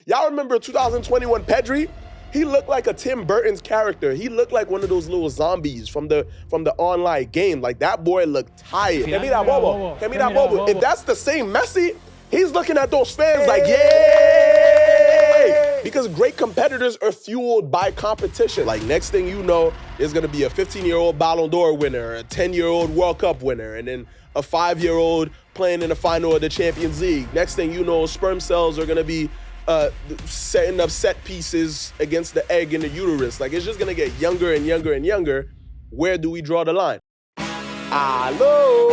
Y'all remember 2021 Pedri? He looked like a Tim Burton's character. He looked like one of those little zombies from the online game. Like, that boy looked tired. Give me that bobo. Give me that bobo. If that's the same Messi, he's looking at those fans like, yay! Because great competitors are fueled by competition. Like, next thing you know, there's gonna be a 15-year-old Ballon d'Or winner, a 10-year-old World Cup winner, and then a 5-year-old playing in the final of the Champions League. Next thing you know, sperm cells are gonna be setting up set pieces against the egg in the uterus. Like, it's just gonna get younger and younger and younger. Where do we draw the line? Hello!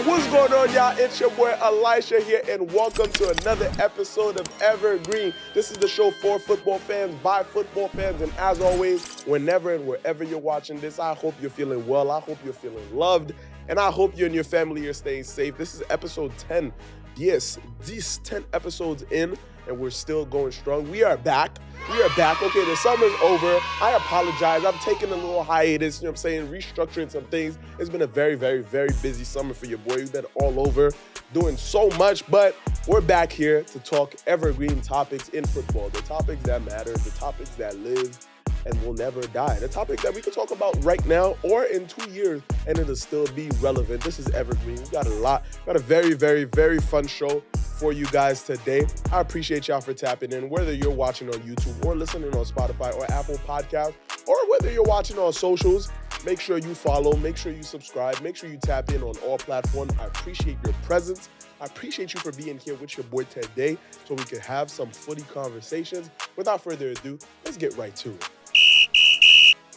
What's going on, y'all? It's your boy Elisha here, and welcome to another episode of Evergreen. This is the show for football fans, by football fans, and as always, whenever and wherever you're watching this, I hope you're feeling well, I hope you're feeling loved, and I hope you and your family are staying safe. This is episode 10. Yes, these 10 episodes in, and we're still going strong. We are back. Okay, the summer's over. I apologize. I've taken a little hiatus, you know what I'm saying, restructuring some things. It's been a very, very, very busy summer for your boy. We've been all over doing so much, but we're back here to talk evergreen topics in football, the topics that matter, the topics that live and will never die. The topic that we can talk about right now or in 2 years and it'll still be relevant. This is Evergreen. We got a very, very, very fun show for you guys today. I appreciate y'all for tapping in, whether you're watching on YouTube or listening on Spotify or Apple Podcasts, or whether you're watching on socials. Make sure you follow, make sure you subscribe, make sure you tap in on all platforms. I appreciate your presence. I appreciate you for being here with your boy today so we can have some footy conversations. Without further ado, let's get right to it.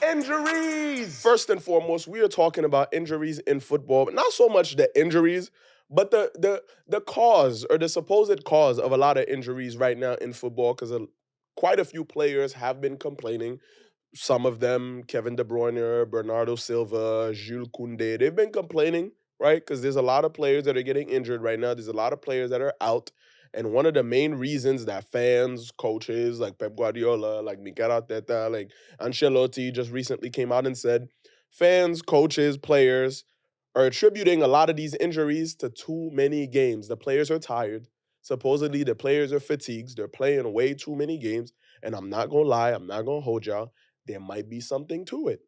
Injuries! First and foremost, we are talking about injuries in football, but not so much the injuries, but the cause or the supposed cause of a lot of injuries right now in football, because quite a few players have been complaining. Some of them, Kevin DeBruyne, Bernardo Silva, Jules Koundé, they've been complaining, right? Because there's a lot of players that are getting injured right now. There's a lot of players that are out. And one of the main reasons that fans, coaches like Pep Guardiola, like Mikel Arteta, like Ancelotti just recently came out and said, fans, coaches, players are attributing a lot of these injuries to too many games. The players are tired. Supposedly, the players are fatigued. They're playing way too many games. And I'm not going to lie, I'm not going to hold y'all. There might be something to it.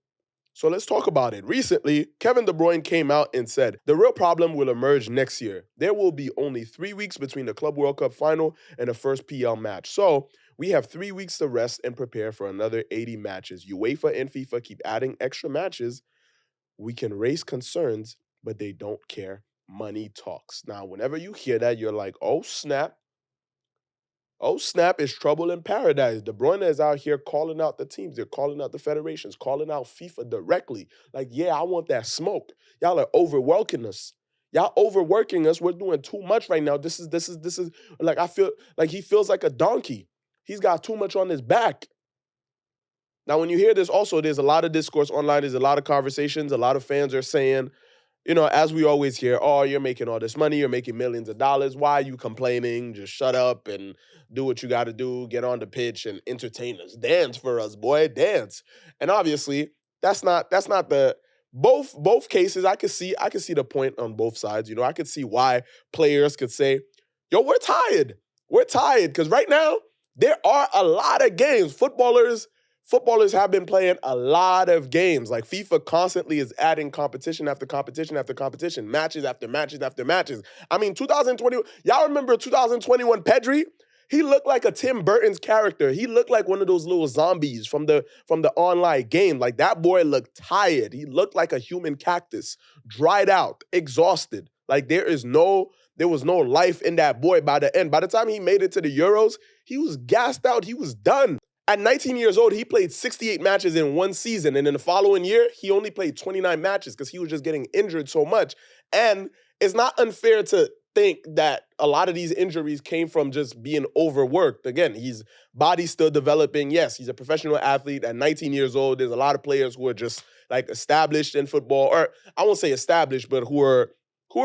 So let's talk about it. Recently, Kevin DeBruyne came out and said, the real problem will emerge next year. There will be only 3 weeks between the Club World Cup final and the first PL match. So we have 3 weeks to rest and prepare for another 80 matches. UEFA and FIFA keep adding extra matches. We can raise concerns, but they don't care. Money talks. Now, whenever you hear that, you're like, oh, snap. Oh, snap, it's trouble in paradise. De Bruyne is out here calling out the teams. They're calling out the federations, calling out FIFA directly. Like, yeah, I want that smoke. Y'all are overworking us. Y'all overworking us. We're doing too much right now. This is like, I feel like he feels like a donkey. He's got too much on his back. Now, when you hear this also, there's a lot of discourse online. There's a lot of conversations. A lot of fans are saying, you know, as we always hear, oh, you're making all this money, you're making millions of dollars. Why are you complaining? Just shut up and do what you got to do. Get on the pitch and entertain us. Dance for us, boy, dance. And obviously, that's not the both cases. I could see the point on both sides. You know, I could see why players could say, yo, we're tired. We're tired because right now there are a lot of games. Footballers have been playing a lot of games. Like, FIFA constantly is adding competition after competition after competition, matches after matches after matches. I mean, 2020, y'all remember 2021 Pedri? He looked like a Tim Burton's character. He looked like one of those little zombies from the online game. Like, that boy looked tired. He looked like a human cactus, dried out, exhausted. Like, there was no life in that boy by the end. By the time he made it to the Euros, he was gassed out. He was done. At 19 years old, he played 68 matches in one season. And in the following year, he only played 29 matches because he was just getting injured so much. And it's not unfair to think that a lot of these injuries came from just being overworked. Again, his body's still developing. Yes, he's a professional athlete. At 19 years old, there's a lot of players who are just like established in football, or I won't say established, but who are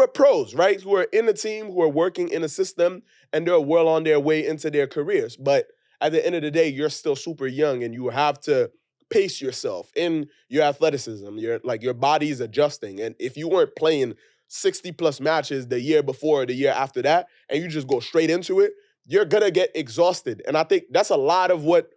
pros, right? Who are in the team, who are working in a system, and they're well on their way into their careers. But at the end of the day, you're still super young and you have to pace yourself in your athleticism. Your body's adjusting. And if you weren't playing 60 plus matches the year before or the year after that, and you just go straight into it, you're gonna get exhausted. And I think that's a lot of what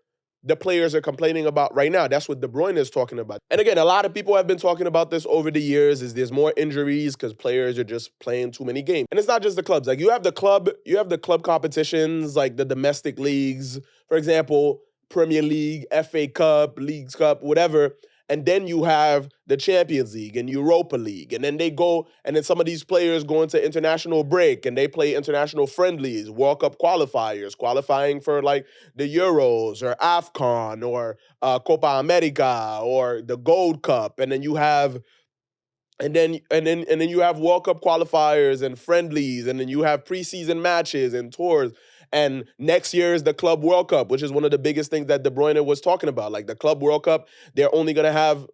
the players are complaining about right now. That's what DeBruyne is talking about. And again, a lot of people have been talking about this over the years is there's more injuries because players are just playing too many games. And it's not just the clubs. Like you have the club competitions, like the domestic leagues, for example, Premier League, FA Cup, Leagues Cup, whatever. And then you have the Champions League and Europa League. And then they go, and then some of these players go into international break and they play international friendlies, World Cup qualifiers, qualifying for like the Euros or AFCON or Copa America or the Gold Cup. And then you have and then you have World Cup qualifiers and friendlies, and then you have preseason matches and tours. And next year is the Club World Cup, which is one of the biggest things that De Bruyne was talking about. Like the Club World Cup, they're only gonna have.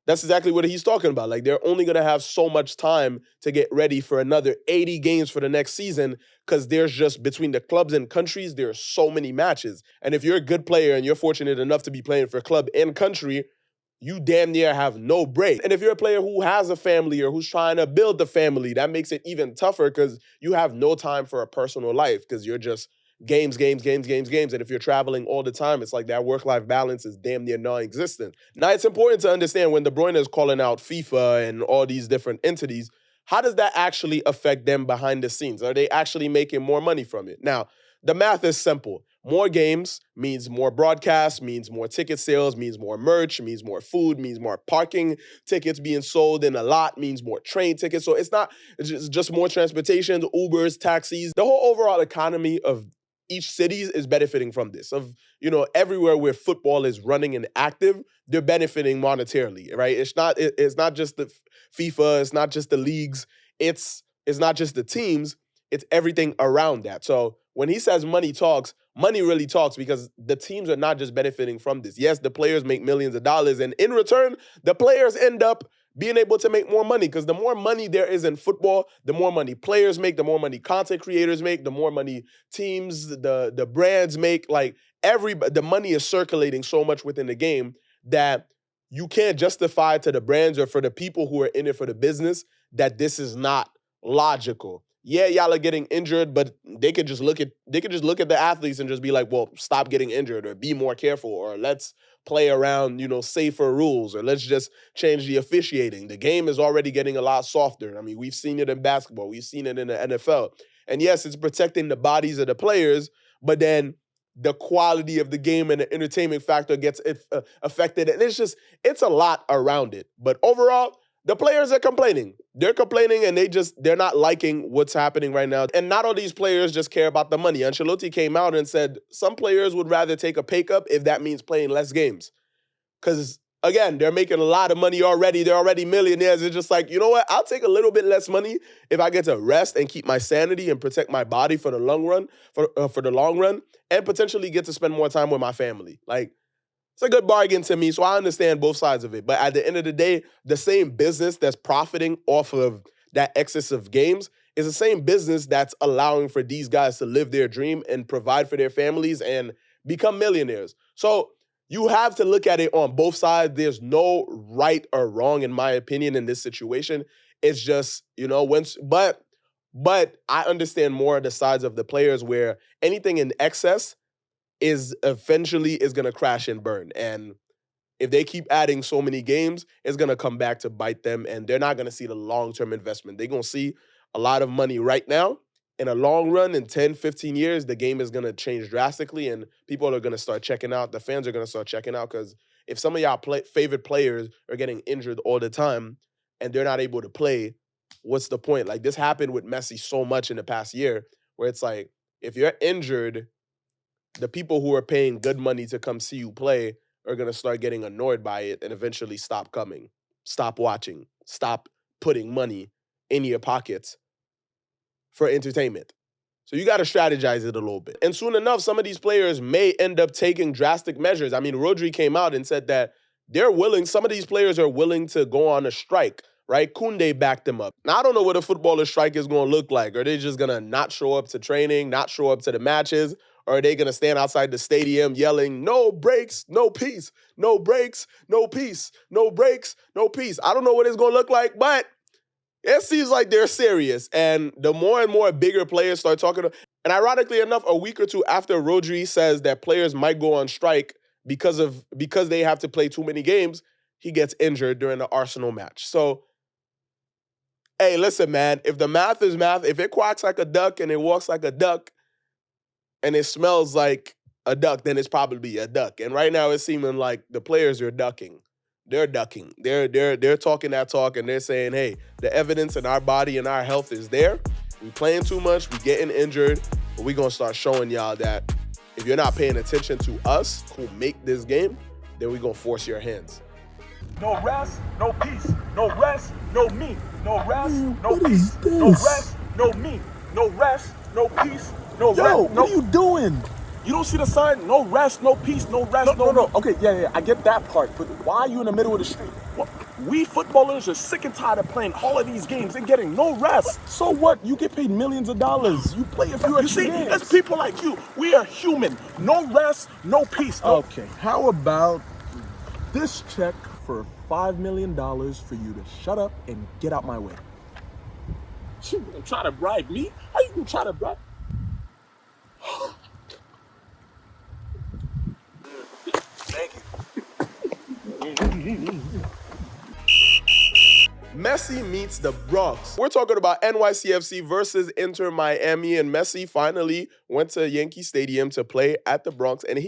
That's exactly what he's talking about. Like they're only gonna have so much time to get ready for another 80 games for the next season because there's just between the clubs and countries, there's so many matches. And if you're a good player and you're fortunate enough to be playing for club and country, you damn near have no break. And if you're a player who has a family or who's trying to build the family, that makes it even tougher because you have no time for a personal life because you're just games, games, games, games, games. And if you're traveling all the time, it's like that work-life balance is damn near non-existent. Now, it's important to understand when De Bruyne is calling out FIFA and all these different entities, how does that actually affect them behind the scenes? Are they actually making more money from it? Now, the math is simple. More games means more broadcasts, means more ticket sales, means more merch, means more food, means more parking tickets being sold in a lot, means more train tickets. So it's just more transportation, Ubers, taxis. The whole overall economy of each city is benefiting from this. Everywhere where football is running and active, they're benefiting monetarily, right? It's not just the FIFA, it's not just the leagues, it's not just the teams, it's everything around that. So when he says money really talks because the teams are not just benefiting from this. Yes, the players make millions of dollars, and in return, the players end up being able to make more money because the more money there is in football, the more money players make, the more money content creators make, the more money teams, the brands make. Like the money is circulating so much within the game that you can't justify to the brands or for the people who are in it for the business that this is not logical. Yeah, y'all are getting injured, but they could just look at the athletes and just be like, well, stop getting injured or be more careful or let's play around, safer rules or let's just change the officiating. The game is already getting a lot softer. I mean, we've seen it in basketball, we've seen it in the NFL. And yes, it's protecting the bodies of the players, but then the quality of the game and the entertainment factor gets affected. And it's a lot around it. But overall, the players are complaining. They're complaining and they're not liking what's happening right now. And not all these players just care about the money. Ancelotti came out and said some players would rather take a pay cut if that means playing less games. Because, again, they're making a lot of money already. They're already millionaires. It's just like, you know what? I'll take a little bit less money if I get to rest and keep my sanity and protect my body for the long run, and potentially get to spend more time with my family. Like, it's a good bargain to me, so I understand both sides of it. But at the end of the day, the same business that's profiting off of that excess of games is the same business that's allowing for these guys to live their dream and provide for their families and become millionaires. So you have to look at it on both sides. There's no right or wrong, in my opinion, in this situation. It's just, but I understand more of the sides of the players where anything in excess is eventually is going to crash and burn. And if they keep adding so many games, it's going to come back to bite them, and they're not going to see the long-term investment. They're going to see a lot of money right now. In a long run, in 10, 15 years, the game is going to change drastically, and people are going to start checking out. The fans are going to start checking out because if some of y'all favorite players are getting injured all the time and they're not able to play, what's the point? Like, this happened with Messi so much in the past year where it's like, if you're injured, the people who are paying good money to come see you play are going to start getting annoyed by it and eventually stop coming, stop watching, stop putting money in your pockets for entertainment. So you got to strategize it a little bit. And soon enough, some of these players may end up taking drastic measures. I mean, Rodri came out and said that some of these players are willing to go on a strike, right? Koundé backed them up. Now, I don't know what a footballer strike is going to look like. Are they just going to not show up to training, not show up to the matches? Or are they going to stand outside the stadium yelling, no breaks, no peace, no breaks, no peace, no breaks, no peace? I don't know what it's going to look like, but it seems like they're serious. And the more and more bigger players start talking, And ironically enough, a week or two after Rodri says that players might go on strike because they have to play too many games, he gets injured during the Arsenal match. So, hey, listen, man, if the math is math, if it quacks like a duck and it walks like a duck and it smells like a duck, then it's probably a duck. And right now it's seeming like the players are ducking. They're ducking. They're talking that talk and they're saying, hey, the evidence in our body and our health is there. We playing too much, we getting injured, but we gonna start showing y'all that if you're not paying attention to us who make this game, then we gonna force your hands. No rest, no peace. No rest, no me. No rest, no peace. No rest, no me. No rest, no peace. No rest. Yo, what are you doing? You don't see the sign? No rest, no peace, no rest, no. Okay, yeah, I get that part. But why are you in the middle of the street? Well, we footballers are sick and tired of playing all of these games and getting no rest. So what? You get paid millions of dollars. You play a few extra games. It's people like you. We are human. No rest, no peace. No. Okay, how about this check for $5 million for you to shut up and get out my way? You gonna try to bribe me? How you gonna try to bribe? Thank you. Messi meets the Bronx. We're talking about NYCFC versus Inter Miami, and Messi finally went to Yankee Stadium to play at the Bronx, and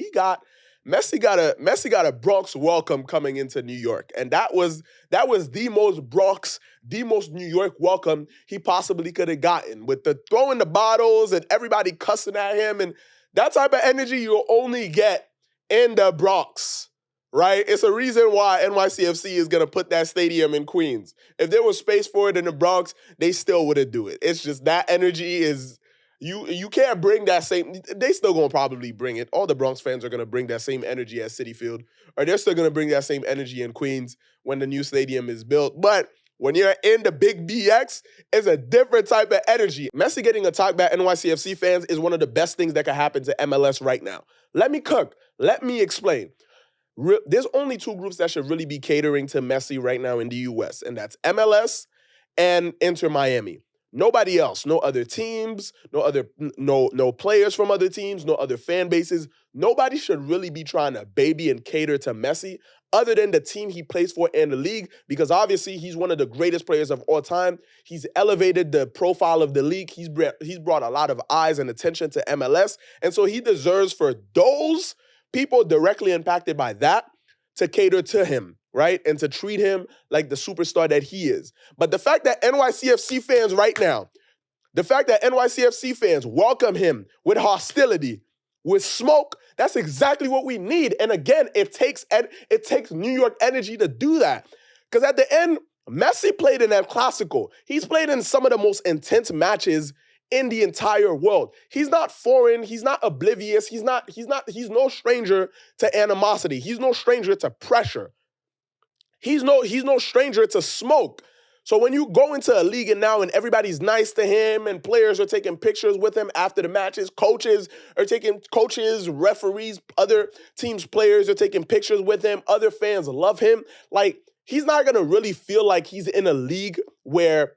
Messi got a Bronx welcome coming into New York, and that was the most Bronx, the most New York welcome he possibly could have gotten, with the throwing the bottles and everybody cussing at him, and that type of energy you'll only get in the Bronx, right? It's a reason why NYCFC is going to put that stadium in Queens. If there was space for it in the Bronx, they still wouldn't do it. It's just that energy is, you can't bring that same, they still going to probably bring it. All the Bronx fans are going to bring that same energy at Citi Field, or they're still going to bring that same energy in Queens when the new stadium is built. But when you're in the big BX, it's a different type of energy. Messi getting attacked by NYCFC fans is one of the best things that could happen to MLS right now. Let me explain. There's only two groups that should really be catering to Messi right now in the US, and that's MLS and Inter Miami. Nobody else, no other teams, no players from other teams, no other fan bases. Nobody should really be trying to baby and cater to Messi other than the team he plays for in the league, because obviously he's one of the greatest players of all time. He's elevated the profile of the league. He's brought a lot of eyes and attention to MLS, and so he deserves for those people directly impacted by that to cater to him, right? And to treat him like the superstar that he is. But the fact that NYCFC fans right now, welcome him with hostility, with smoke, that's exactly what we need. And again, it takes New York energy to do that. Because at the end, Messi played in El Clasico. He's played in some of the most intense matches in the entire world. He's not foreign. He's not oblivious. He's no stranger to animosity. He's no stranger to pressure. He's no stranger to smoke. So when you go into a league and everybody's nice to him and players are taking pictures with him after the matches, coaches, referees, other teams' players are taking pictures with him, other fans love him. Like, he's not gonna really feel like he's in a league where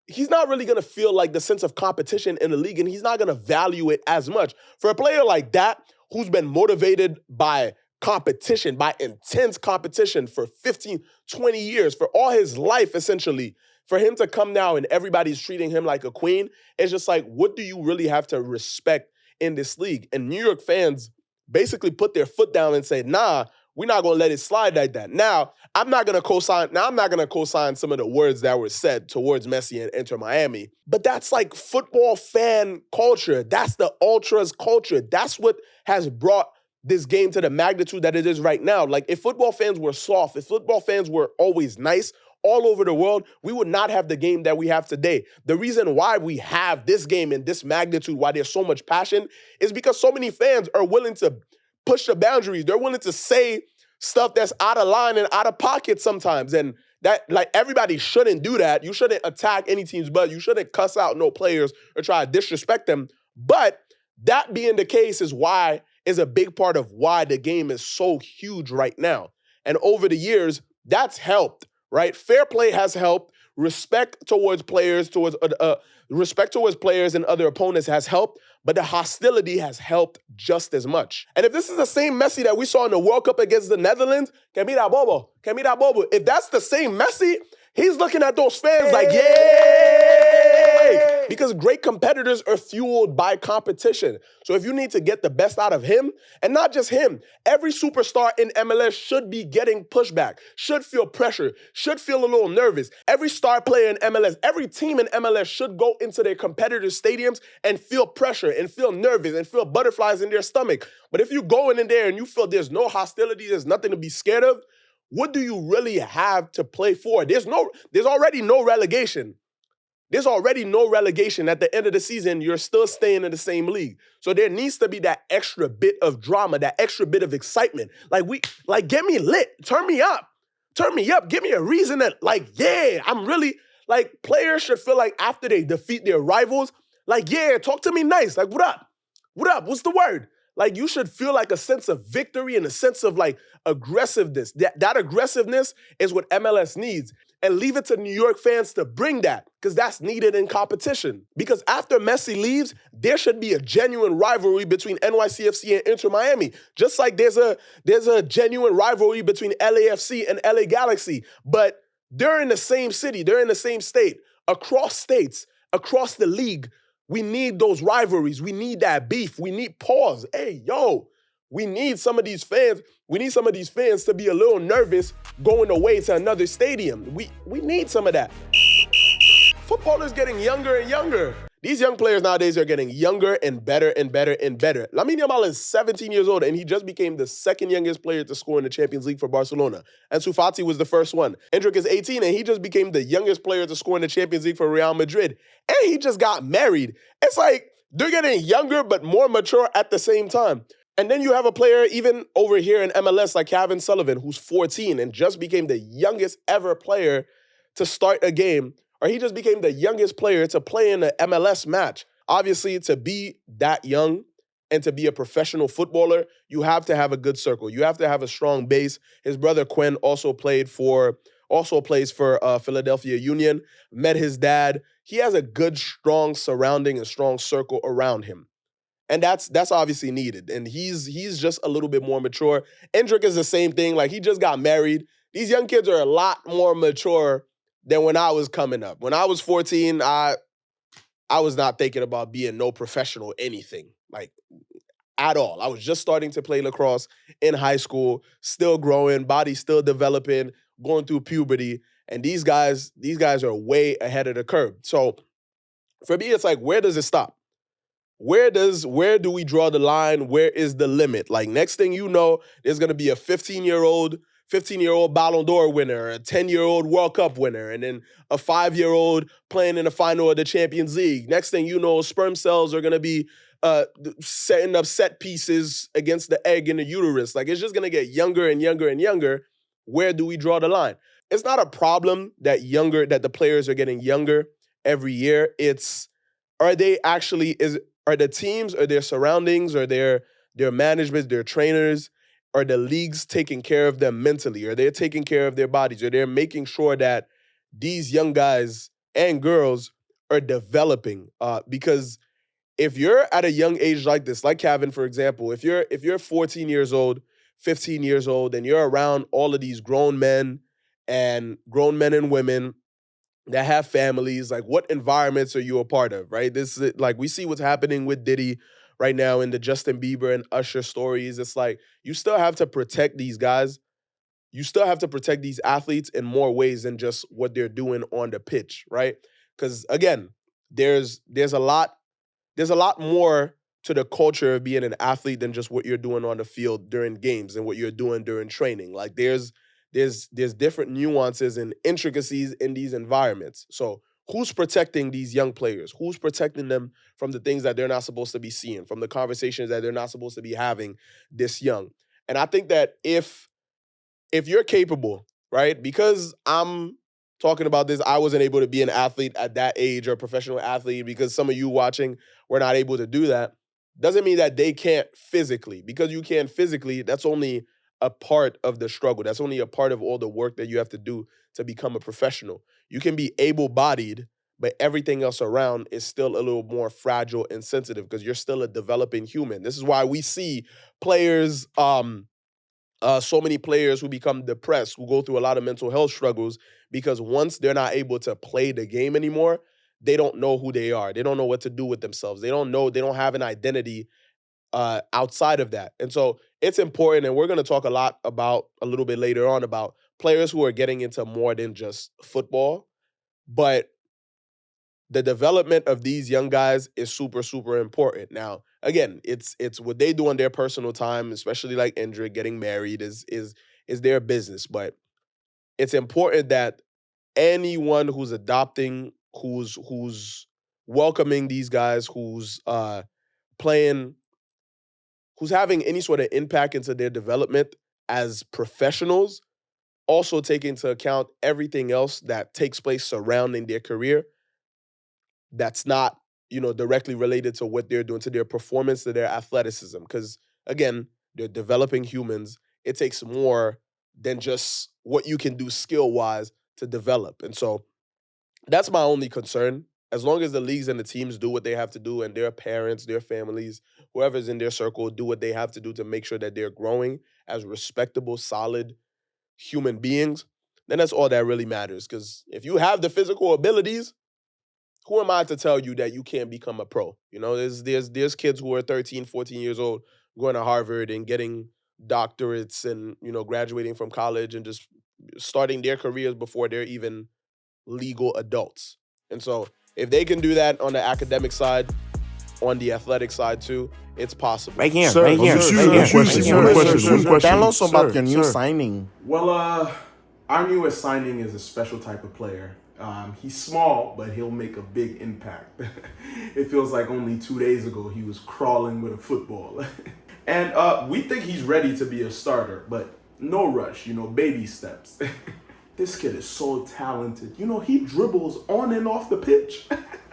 he's not really going to feel like the sense of competition in the league, and he's not going to value it as much. For a player like that, who's been motivated by competition, by intense competition for 15, 20 years, for all his life, essentially, for him to come now and everybody's treating him like a queen, it's just like, what do you really have to respect in this league? And New York fans basically put their foot down and say, nah, we're not going to let it slide like that. Now, I'm not going to co-sign some of the words that were said towards Messi and Inter Miami, but that's like football fan culture. That's the ultras culture. That's what has brought this game to the magnitude that it is right now. Like, if football fans were soft, if football fans were always nice all over the world, we would not have the game that we have today. The reason why we have this game in this magnitude, why there's so much passion, is because so many fans are willing to push the boundaries. They're willing to say stuff that's out of line and out of pocket sometimes. And that, like, everybody shouldn't do that. You shouldn't attack any team's butt. You shouldn't cuss out no players or try to disrespect them. But that being the case is a big part of why the game is so huge right now. And over the years, that's helped, right? Fair play has helped. Respect towards players, towards Respect towards players and other opponents has helped, but the hostility has helped just as much. And if this is the same Messi that we saw in the World Cup against the Netherlands, que mira bobo, que mira bobo. If that's the same Messi, he's looking at those fans like, yay! Because great competitors are fueled by competition. So if you need to get the best out of him, and not just him, every superstar in MLS should be getting pushback, should feel pressure, should feel a little nervous. Every star player in MLS, every team in MLS should go into their competitors' stadiums and feel pressure and feel nervous and feel butterflies in their stomach. But if you go in there and you feel there's no hostility, there's nothing to be scared of, what do you really have to play for? There's already no relegation. There's already no relegation. At the end of the season, you're still staying in the same league. So there needs to be that extra bit of drama, that extra bit of excitement. Get me lit. Turn me up. Turn me up. Give me a reason that, I'm really, players should feel like after they defeat their rivals, talk to me nice. Like, what up? What up? What's the word? You should feel like a sense of victory and a sense of, aggressiveness. That aggressiveness is what MLS needs. And leave it to New York fans to bring that, because that's needed in competition. Because after Messi leaves, there should be a genuine rivalry between NYCFC and Inter Miami. Just like there's a genuine rivalry between LAFC and LA Galaxy. But they're in the same city, they're in the same state. Across states, across the league, we need those rivalries. We need that beef. We need pause. Hey, yo, we need some of these fans. We need some of these fans to be a little nervous going away to another stadium. We need some of that. Football is getting younger and younger. These young players nowadays are getting younger and better and better and better. Lamine Yamal is 17 years old, and he just became the second youngest player to score in the Champions League for Barcelona. Ansu Fati was the first one. Endrick is 18, and he just became the youngest player to score in the Champions League for Real Madrid. And he just got married. It's like they're getting younger but more mature at the same time. And then you have a player even over here in MLS like Kevin Sullivan, who's 14 and just became the youngest ever player to start a game, or he just became the youngest player to play in an MLS match. Obviously, to be that young and to be a professional footballer, you have to have a good circle. You have to have a strong base. His brother Quinn also plays for Philadelphia Union, met his dad. He has a good, strong surrounding and strong circle around him. And that's obviously needed. And he's just a little bit more mature. Endrick is the same thing. He just got married. These young kids are a lot more mature than when I was coming up. When I was 14, I was not thinking about being no professional anything, at all. I was just starting to play lacrosse in high school, still growing, body still developing, going through puberty. And these guys are way ahead of the curve. So for me, it's where does it stop? Where do we draw the line? Where is the limit? Next thing you know, there's going to be a 15-year-old Ballon d'Or winner, a 10-year-old World Cup winner, and then a 5-year-old playing in the final of the Champions League. Next thing you know, sperm cells are going to be setting up set pieces against the egg in the uterus. It's just going to get younger and younger and younger. Where do we draw the line? It's not a problem that the players are getting younger every year. Are the teams, or their surroundings, or their management, their trainers, are the leagues taking care of them mentally? Are they taking care of their bodies? Are they making sure that these young guys and girls are developing? Because if you're at a young age like this, like Kevin, for example, if you're 14 years old, 15 years old, and you're around all of these grown men and women that have families, what environments are you a part of, right? This is we see what's happening with Diddy right now in the Justin Bieber and Usher stories. It's you still have to protect these guys. You still have to protect these athletes in more ways than just what they're doing on the pitch, right? Because again, there's a lot more to the culture of being an athlete than just what you're doing on the field during games and what you're doing during training. There's different nuances and intricacies in these environments. So who's protecting these young players? Who's protecting them from the things that they're not supposed to be seeing, from the conversations that they're not supposed to be having this young? And I think that if you're capable, right, because I'm talking about this, I wasn't able to be an athlete at that age, or a professional athlete, because some of you watching were not able to do that, doesn't mean that they can't physically. Because you can physically, that's only a part of the struggle. That's only a part of all the work that you have to do to become a professional. You can be able-bodied, but everything else around is still a little more fragile and sensitive because you're still a developing human. This is why we see players, so many players who become depressed, who go through a lot of mental health struggles, because once they're not able to play the game anymore, they don't know who they are. They don't know what to do with themselves. They don't have an identity outside of that. And so it's important, and we're going to talk a little bit later on about players who are getting into more than just football, but the development of these young guys is super, super important. Now, again, it's what they do on their personal time, especially like Endrick getting married is their business. But it's important that anyone who's adopting, who's welcoming these guys, who's playing, who's having any sort of impact into their development as professionals, also take into account everything else that takes place surrounding their career that's not, directly related to what they're doing, to their performance, to their athleticism. Because again, they're developing humans. It takes more than just what you can do skill wise to develop. And so that's my only concern. As long as the leagues and the teams do what they have to do, and their parents, their families, whoever's in their circle, do what they have to do to make sure that they're growing as respectable, solid human beings, then that's all that really matters. Because if you have the physical abilities, who am I to tell you that you can't become a pro? There's kids who are 13, 14 years old going to Harvard and getting doctorates and, graduating from college and just starting their careers before they're even legal adults. And so if they can do that on the academic side, on the athletic side too, it's possible. Right here, Sir, right here. monsieur, Right here. monsieur, Right here. one question. Tell us about Sir, your new sir. signing. Well, our newest signing is a special type of player. He's small, but he'll make a big impact. It feels like only 2 days ago he was crawling with a football. And we think he's ready to be a starter, but no rush, baby steps. This kid is so talented. He dribbles on and off the pitch.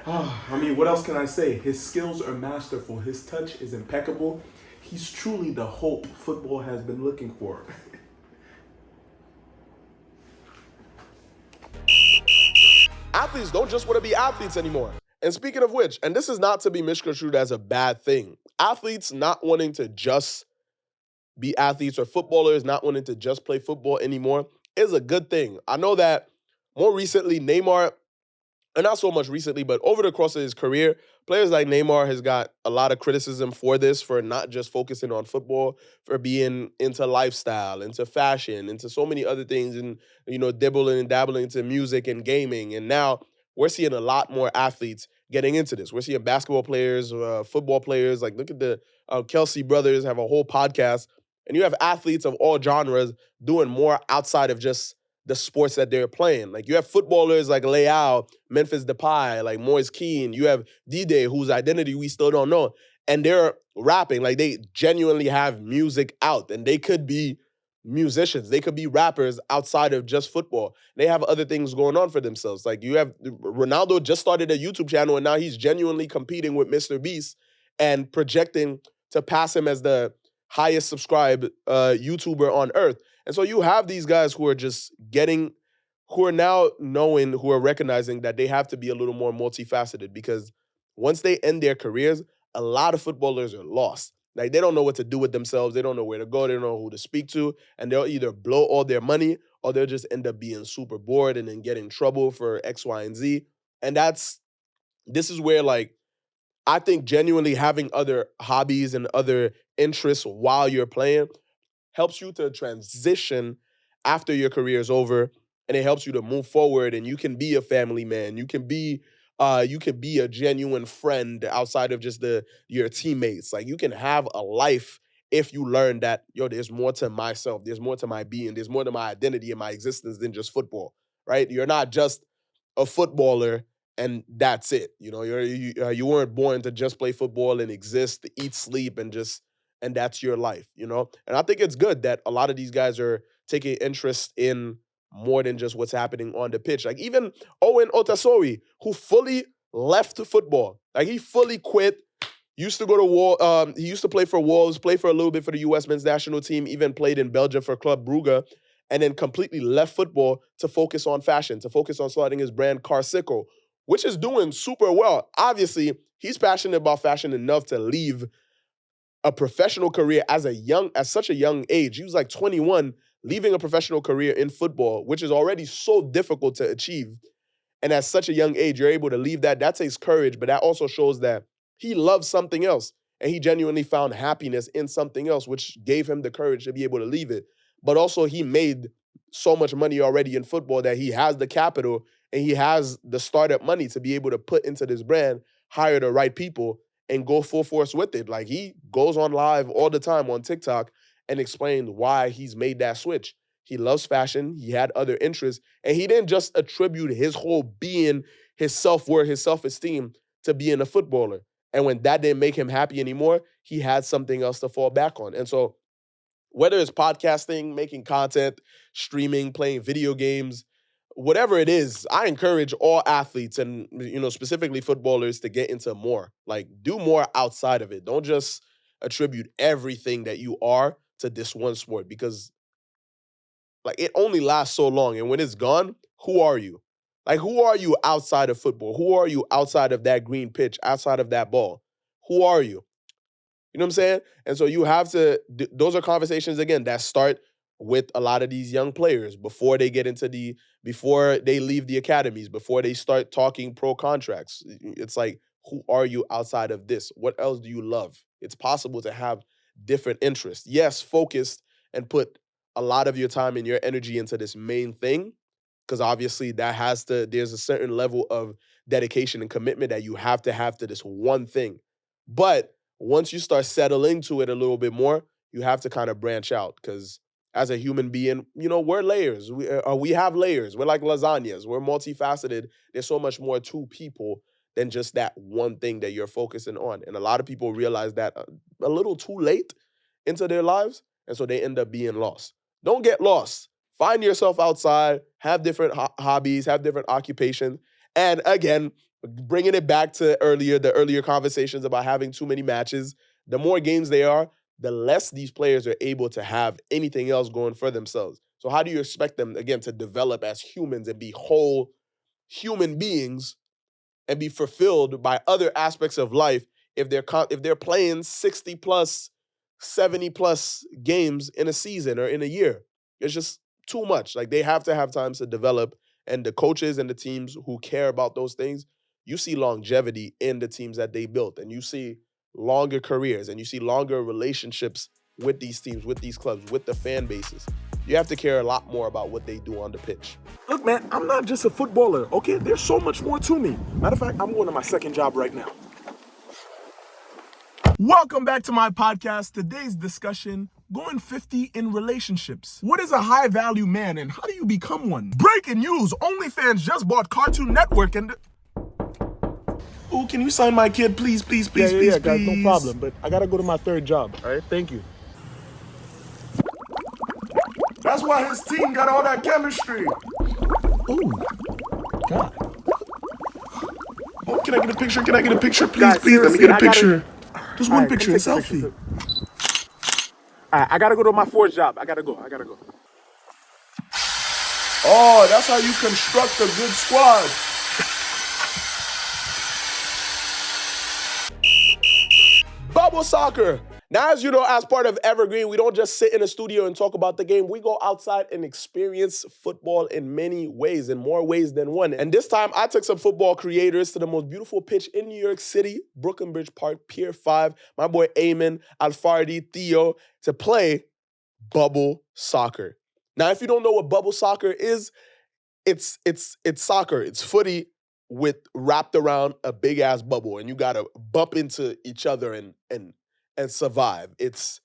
I mean, what else can I say? His skills are masterful. His touch is impeccable. He's truly the hope football has been looking for. Athletes don't just want to be athletes anymore. And speaking of which, and this is not to be misconstrued as a bad thing, athletes not wanting to just be athletes, or footballers not wanting to just play football anymore, is a good thing. I know that more recently, Neymar, and not so much recently, but over the course of his career, players like Neymar has got a lot of criticism for this, for not just focusing on football, for being into lifestyle, into fashion, into so many other things, and dibbling and dabbling into music and gaming. And now we're seeing a lot more athletes getting into this. We're seeing basketball players, football players. Like, look at the Kelsey brothers have a whole podcast, and you have athletes of all genres doing more outside of just the sports that they're playing. Like, you have footballers like Leao, Memphis Depay, like Moise Keane. You have D-Day, whose identity we still don't know. And they're rapping. Like, they genuinely have music out. And they could be musicians. They could be rappers outside of just football. They have other things going on for themselves. Like, you have Ronaldo just started a YouTube channel, and now he's genuinely competing with Mr. Beast and projecting to pass him as the highest subscribed YouTuber on earth. And so you have these guys who are now knowing, who are recognizing that they have to be a little more multifaceted, because once they end their careers, a lot of footballers are lost. Like, they don't know what to do with themselves. They don't know where to go. They don't know who to speak to. And they'll either blow all their money, or they'll just end up being super bored and then get in trouble for X, Y, and Z. And this is where, like, I think genuinely having other hobbies and other interests while you're playing helps you to transition after your career is over, and it helps you to move forward, and you can be a family man. You can be a genuine friend outside of just your teammates. Like, you can have a life if you learn that, there's more to myself, there's more to my being, there's more to my identity and my existence than just football, right? You're not just a footballer and that's it. You weren't born to just play football and exist, eat, sleep, and that's your life. And I think it's good that a lot of these guys are taking interest in more than just what's happening on the pitch. Like, even Owen Otasori, who fully left football. Like, he fully quit. Used to go to he used to play for Wolves, play for a little bit for the U.S. men's national team, even played in Belgium for Club Brugge, and then completely left football to focus on fashion, to focus on starting his brand Carsico, which is doing super well. Obviously, he's passionate about fashion enough to leave a professional career at such a young age. He was like 21, leaving a professional career in football, which is already so difficult to achieve. And at such a young age, you're able to leave that. That takes courage, but that also shows that he loves something else. And he genuinely found happiness in something else, which gave him the courage to be able to leave it. But also, he made so much money already in football that he has the capital and he has the startup money to be able to put into this brand, hire the right people, and go full force with it. Like, he goes on live all the time on TikTok and explains why he's made that switch. He loves fashion. He had other interests. And he didn't just attribute his whole being, his self-worth, his self-esteem to being a footballer. And when that didn't make him happy anymore, he had something else to fall back on. And so whether it's podcasting, making content, streaming, playing video games, whatever it is, I encourage all athletes and, specifically footballers to get into more. Like, do more outside of it. Don't just attribute everything that you are to this one sport, because like, it only lasts so long. And when it's gone, who are you? Like, who are you outside of football? Who are you outside of that green pitch, outside of that ball? Who are you? You know what I'm saying? And so you have to, those are conversations, again, that start with a lot of these young players before they before they leave the academies, before they start talking pro contracts. It's like, who are you outside of this? What else do you love? It's possible to have different interests. Yes, focused and put a lot of your time and your energy into this main thing, because obviously there's a certain level of dedication and commitment that you have to this one thing. But once you start settling to it a little bit more, you have to kind of branch out, because as a human being, we're layers. We have layers. We're like lasagnas. We're multifaceted. There's so much more to people than just that one thing that you're focusing on. And a lot of people realize that a little too late into their lives, and so they end up being lost. Don't get lost. Find yourself outside, have different hobbies, have different occupations. And again, bringing it back to the earlier conversations about having too many matches, the more games they are, the less these players are able to have anything else going for themselves. So how do you expect them, again, to develop as humans and be whole human beings and be fulfilled by other aspects of life if they're playing 60 plus, 70 plus games in a season or in a year? It's just too much. Like, they have to have time to develop, and the coaches and the teams who care about those things, you see longevity in the teams that they built, and you see longer careers, and you see longer relationships with these teams, with these clubs, with the fan bases. You have to care a lot more about what they do on the pitch. Look, man, I'm not just a footballer, okay? There's so much more to me. Matter of fact, I'm going to my second job right now. Welcome back to my podcast. Today's discussion, going 50 in relationships. What is a high-value man, and how do you become one? Breaking news, OnlyFans just bought Cartoon Network and... Oh, can you sign my kid, please, please, Yeah, guys, no problem. But I gotta go to my third job. All right, thank you. That's why his team got all that chemistry. Oh, God. Oh, can I get a picture? Can I get a picture? Please, Guys, please, let me seriously, get a I gotta- picture. Just one All right, picture, a come take a selfie. picture. All right, I gotta go to my fourth job. I gotta go. Oh, that's how you construct a good squad. Bubble soccer. Now, as you know, as part of Evergreen, we don't just sit in a studio and talk about the game. We go outside and experience football in many ways, in more ways than one. And this time, I took some football creators to the most beautiful pitch in New York City, Brooklyn Bridge Park, Pier 5, my boy Aymen, Alfardi, Theo, to play bubble soccer. Now, if you don't know what bubble soccer is, it's soccer. It's footy with wrapped around a big ass bubble, and you gotta bump into each other and survive. It's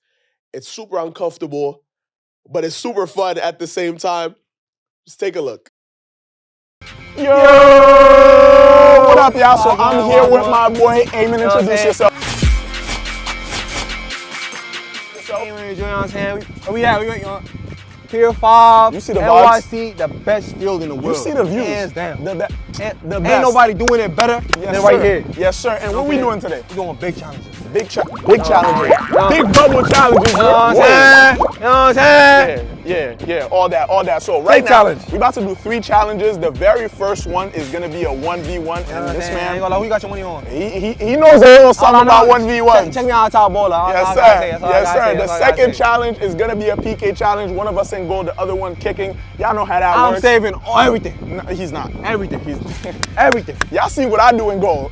super uncomfortable, but it's super fun at the same time. Just take a look. Yo! What up, y'all? So I'm here with my boy Aymen. Introduce yourself. You know what I'm saying? Where we at? We got Pier 5, You see the NYC, the best field in the world. You see the views. Hands down. The Ain't best. nobody doing it better than right here. Yes, sir. And what we doing today? We doing big challenges. Big challenges. Big bubble challenges. You know what I'm saying? You know what I'm saying? Yeah. Yeah, all that. So right Fake now, challenge. we about to do 3 challenges. The very first one is gonna be a 1v1, and this I ain't man, gonna lie, who you got your money on? he knows a little something about 1v1. Check me out, top baller. Yes, sir. The second challenge is gonna be a PK challenge. One of us in goal, the other one kicking. Y'all know how that works. I'm saving everything. No, he's not. Everything. Everything. Y'all see what I do in goal.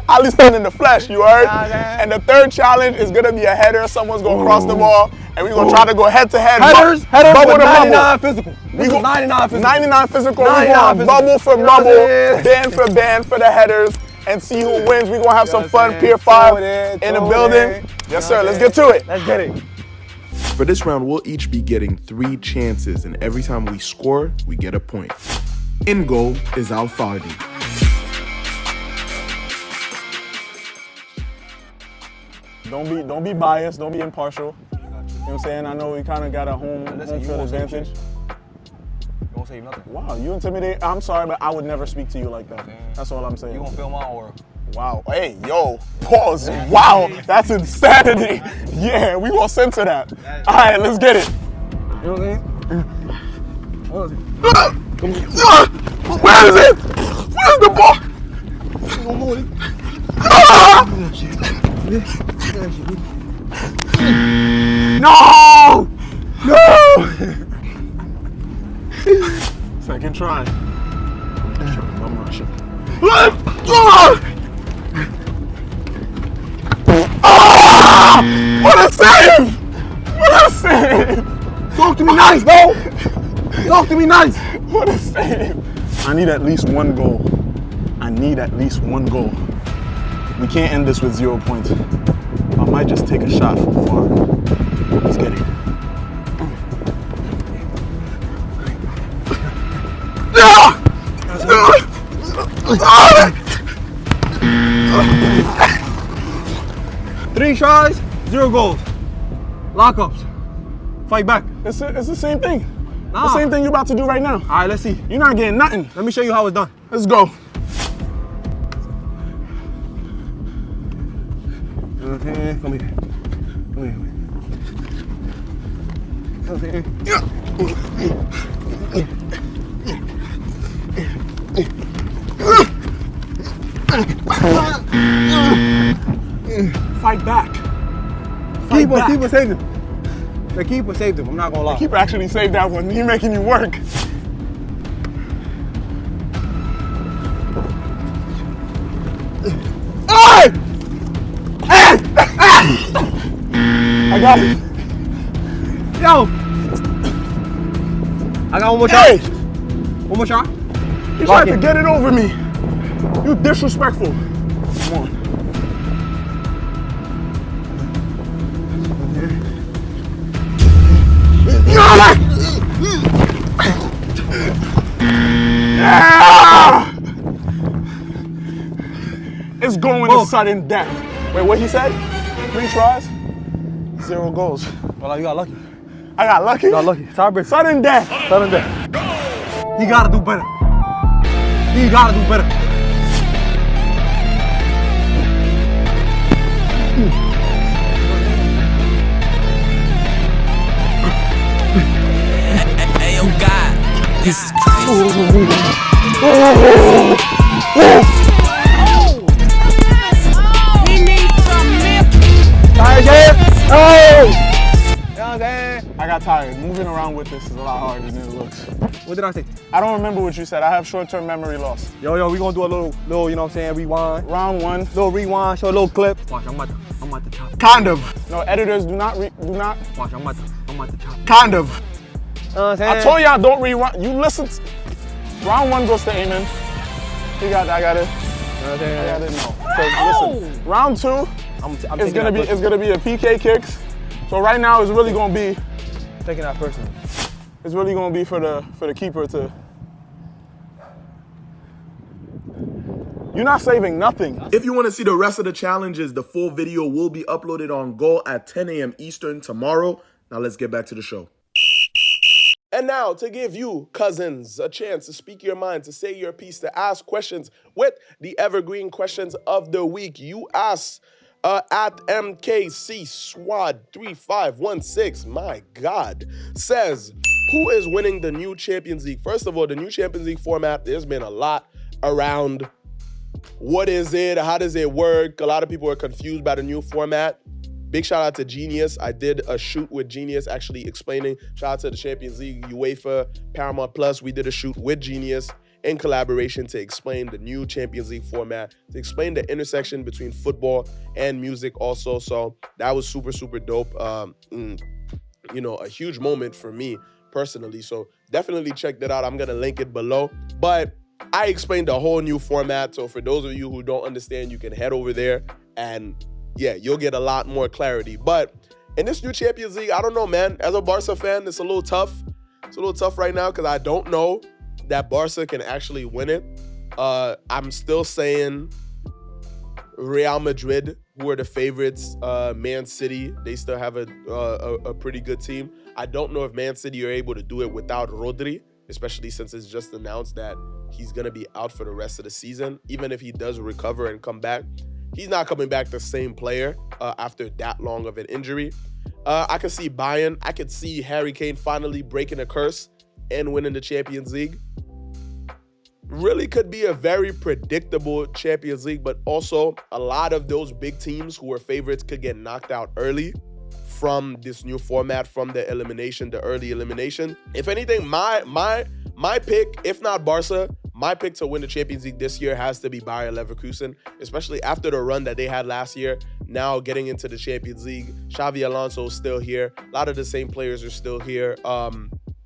I at least stand in the flesh, you heard? And the third challenge is gonna be a header. Someone's gonna cross the ball, and we're gonna try to go head to head. Headers bubble with to 99 bubble. physical. We go 99 physical. 99 physical. 99 We're going physical. bubble for You know what I'm bubble, saying? band for band for the headers, and see who wins. We're gonna have some fun. Pier 5 in the building. Yes, sir. Let's get to it. Let's get it. For this round, we'll each be getting 3 chances, and every time we score, we get a point. In goal is Al-Fardi. Don't be biased. Don't be impartial. You know what I'm saying? I know we kind of got a home field advantage. You won't say nothing. Wow, you intimidate. I'm sorry, but I would never speak to you like that. That's all I'm saying. You gonna feel my aura. Wow. Hey, yo, pause. Wow, that's insanity. Yeah, we gonna censor that. All right, let's get it. You know what I'm saying? Where is it? Where's the ball? No! No! Second try. I'm rushing. What a save! What a save! Talk to me nice, bro. Talk to me nice. What a save! I need at least 1 goal. I need at least 1 goal. We can't end this with 0 points. I might just take a shot from far. Let's get it. Three tries, 0 goals. Lockups. Fight back. It's the same thing. Nah. The same thing you're about to do right now. All right, let's see. You're not getting nothing. Let me show you how it's done. Let's go. Okay, come here. Fight back. Keeper saved him. The keeper saved him. I'm not gonna lie. Keeper actually saved that one. He making you work. Hey! I got it. Yo! I got one more shot. Hey! One more shot. You tried to get it over me. You disrespectful. Come on. Yeah! It's going to sudden death. Wait, what he said? 3 tries, 0 goals. Well, you got lucky. I got lucky? You got lucky. Tiebreaker. Sudden death. Sudden death. He gotta do better. He gotta do better. Hey, oh God, this is crazy. We need some milk. Tired? Oh! You know what I'm saying? I got tired. Moving around with this is a lot harder than it looks. What did I say? I don't remember what you said. I have short-term memory loss. Yo, we gonna do a little, you know what I'm saying, rewind. Round 1. Little rewind, show a little clip. Watch, I'm at the top. Kind of. No, editors do not. Watch, I'm at the top. Kind of. You know what I'm saying? I told y'all don't rewind. You listen. Round 1 goes to Aymen. He got. I got it. You know what I'm saying? I got it. No. Listen. Round 2 I'm is taking gonna that be. It's personal. gonna be a PK kicks. So right now it's really gonna be. Taking that personal. It's really gonna be for the keeper to. You're not saving nothing. If you want to see the rest of the challenges, the full video will be uploaded on Goal at 10 a.m. Eastern tomorrow. Now let's get back to the show. And now, to give you, cousins, a chance to speak your mind, to say your piece, to ask questions with the Evergreen questions of the week. You ask At MKC Swad 3516, my God, says, who is winning the new Champions League? First of all, the new Champions League format, there's been a lot around what is it, how does it work? A lot of people are confused by the new format. Big shout out to Genius. I did a shoot with Genius actually explaining. Shout out to the Champions League, UEFA, Paramount Plus. We did a shoot with Genius in collaboration to explain the new Champions League format, to explain the intersection between football and music also. So that was super, super dope. A huge moment for me personally. So definitely check that out. I'm going to link it below. But I explained the whole new format. So for those of you who don't understand, you can head over there and yeah, you'll get a lot more clarity. But in this new Champions League, I don't know, man. As a Barca fan, it's a little tough. It's a little tough right now because I don't know that Barca can actually win it. I'm still saying Real Madrid, who are the favorites. Man City, they still have a pretty good team. I don't know if Man City are able to do it without Rodri, especially since it's just announced that he's going to be out for the rest of the season. Even if he does recover and come back, he's not coming back the same player after that long of an injury. I could see Bayern. I could see Harry Kane finally breaking a curse and winning the Champions League. Really could be a very predictable Champions League, but also a lot of those big teams who are favorites could get knocked out early from this new format, from the early elimination. If anything, my pick, if not Barca, my pick to win the Champions League this year has to be Bayer Leverkusen, especially after the run that they had last year. Now getting into the Champions League, Xavi Alonso is still here. A lot of the same players are still here.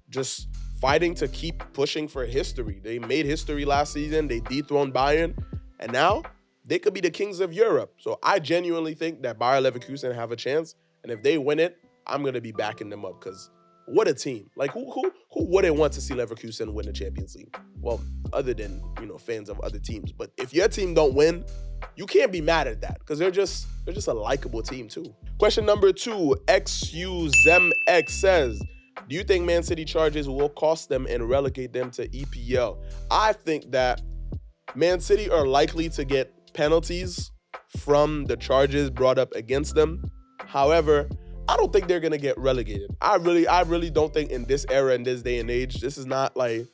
Just fighting to keep pushing for history. They made history last season. They dethroned Bayern, and now they could be the kings of Europe. So I genuinely think that Bayer Leverkusen have a chance, and if they win it, I'm gonna be backing them up because what a team! Like who wouldn't want to see Leverkusen win the Champions League? Well, other than fans of other teams. But if your team don't win, you can't be mad at that because they're just a likable team too. Question number 2, XUZemX says, do you think Man City charges will cost them and relegate them to EPL? I think that Man City are likely to get penalties from the charges brought up against them. However, I don't think they're going to get relegated. I really don't think in this era, in this day and age, this is not like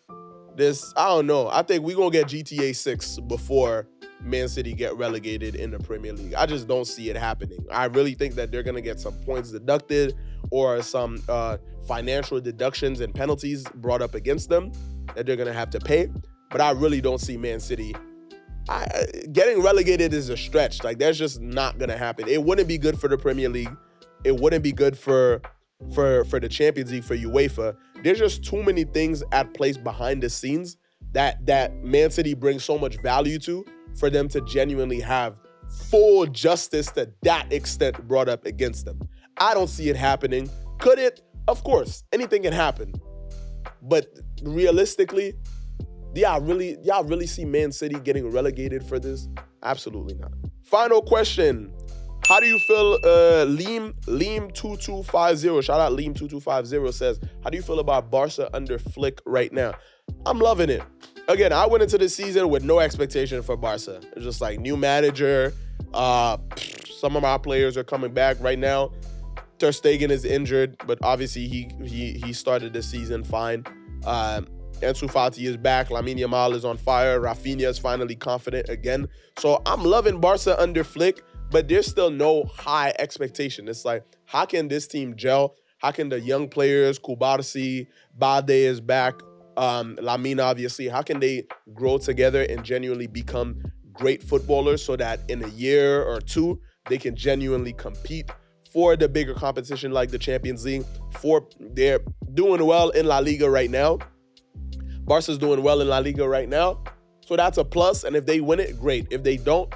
this. I don't know. I think we're going to get GTA 6 before Man City get relegated in the Premier League. I just don't see it happening. I really think that they're going to get some points deducted or some financial deductions and penalties brought up against them that they're going to have to pay. But I really don't see Man City getting relegated is a stretch. Like, that's just not going to happen. It wouldn't be good for the Premier League. It wouldn't be good for the Champions League, for UEFA. There's just too many things at place behind the scenes that Man City brings so much value to for them to genuinely have full justice to that extent brought up against them. I don't see it happening. Could it? Of course, anything can happen. But realistically, y'all really see Man City getting relegated for this? Absolutely not. Final question. How do you feel, Leem2250, shout out Leem2250 says, how do you feel about Barca under Flick right now? I'm loving it. Again, I went into the season with no expectation for Barca. It's just like new manager. Some of our players are coming back right now. Ter Stegen is injured, but obviously he started the season fine. Ansu Fati is back. Lamine Yamal is on fire. Rafinha is finally confident again. So I'm loving Barca under Flick, but there's still no high expectation. It's like, how can this team gel? How can the young players, Kubarsi, Bade is back, Lamine obviously, how can they grow together and genuinely become great footballers so that in a year or two, they can genuinely compete for the bigger competition like the Champions League? They're doing well in La Liga right now. Barca's doing well in La Liga right now. So that's a plus. And if they win it, great. If they don't,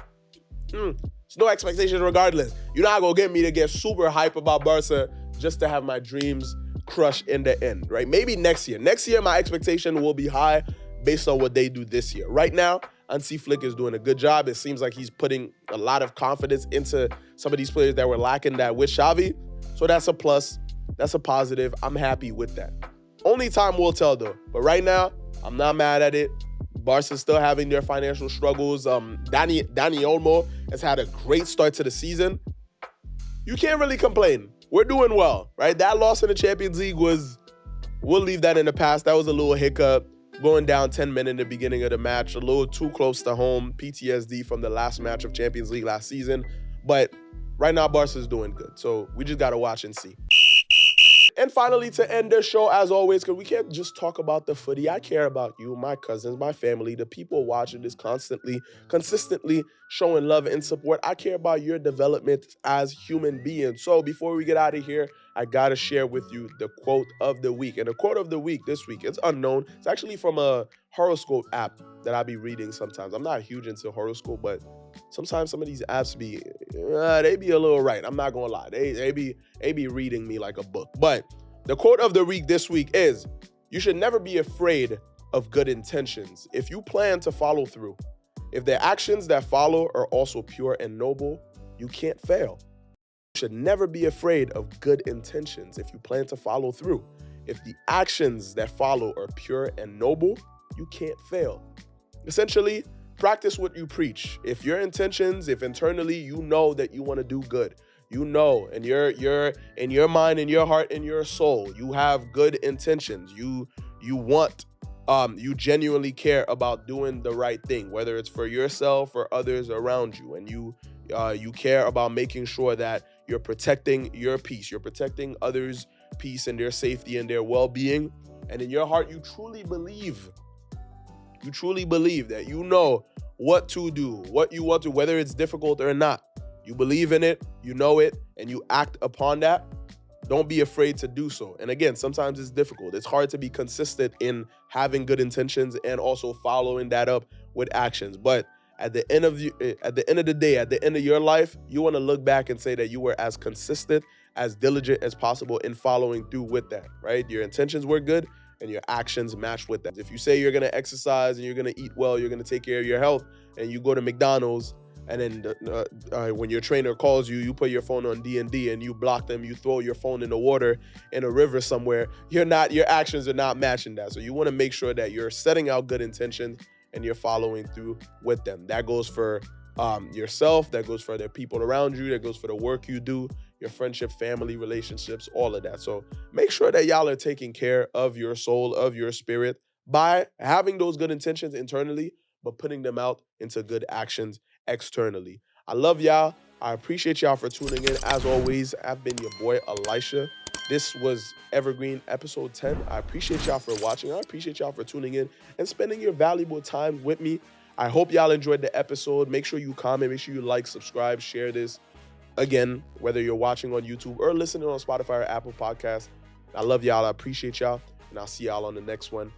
it's no expectation regardless. You're not going to get me to get super hype about Barca just to have my dreams crushed in the end, right? Maybe next year. Next year, my expectation will be high based on what they do this year. Right now, Hansi Flick is doing a good job. It seems like he's putting a lot of confidence into some of these players that were lacking that with Xavi. So that's a plus. That's a positive. I'm happy with that. Only time will tell, though. But right now, I'm not mad at it. Barca's still having their financial struggles. Dani Olmo has had a great start to the season. You can't really complain. We're doing well, right? That loss in the Champions League we'll leave that in the past. That was a little hiccup. Going down 10 men in the beginning of the match, a little too close to home. PTSD from the last match of Champions League last season. But right now, Barca's doing good. So we just got to watch and see. And finally, to end the show, as always, because we can't just talk about the footy. I care about you, my cousins, my family, the people watching this consistently showing love and support. I care about your development as human beings. So before we get out of here, I got to share with you the quote of the week. And the quote of the week this week, it's unknown. It's actually from a horoscope app that I be reading sometimes. I'm not huge into horoscope, but sometimes some of these apps they be a little right. I'm not gonna lie. They be reading me like a book. But the quote of the week this week is, you should never be afraid of good intentions if you plan to follow through. If the actions that follow are also pure and noble, you can't fail. You should never be afraid of good intentions if you plan to follow through. If the actions that follow are pure and noble, you can't fail. Essentially, practice what you preach. If your intentions, if internally you know that you want to do good, you know, and you're in your mind, in your heart, in your soul, you have good intentions. You want, you genuinely care about doing the right thing, whether it's for yourself or others around you, and you care about making sure that you're protecting your peace, you're protecting others' peace and their safety and their well-being, and in your heart you truly believe that you know what to do, what you want to, whether it's difficult or not. You believe in it, you know it, and you act upon that. Don't be afraid to do so. And again, sometimes it's difficult. It's hard to be consistent in having good intentions and also following that up with actions. But at the end of the day, at the end of your life, you want to look back and say that you were as consistent, as diligent as possible in following through with that, right? Your intentions were good and your actions match with that. If you say you're going to exercise and you're going to eat well, you're going to take care of your health, and you go to McDonald's, and then when your trainer calls you, you put your phone on D&D and you block them, you throw your phone in the water in a river somewhere, your actions are not matching that. So you want to make sure that you're setting out good intentions and you're following through with them. That goes for yourself, that goes for the people around you, that goes for the work you do, your friendship, family, relationships, all of that. So make sure that y'all are taking care of your soul, of your spirit, by having those good intentions internally, but putting them out into good actions externally. I love y'all. I appreciate y'all for tuning in. As always, I've been your boy, Elisha. This was Evergreen episode 10. I appreciate y'all for watching. I appreciate y'all for tuning in and spending your valuable time with me. I hope y'all enjoyed the episode. Make sure you comment, make sure you like, subscribe, share this. Again, whether you're watching on YouTube or listening on Spotify or Apple Podcasts, I love y'all. I appreciate y'all. And I'll see y'all on the next one.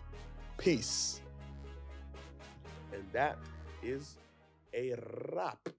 Peace. And that is a wrap.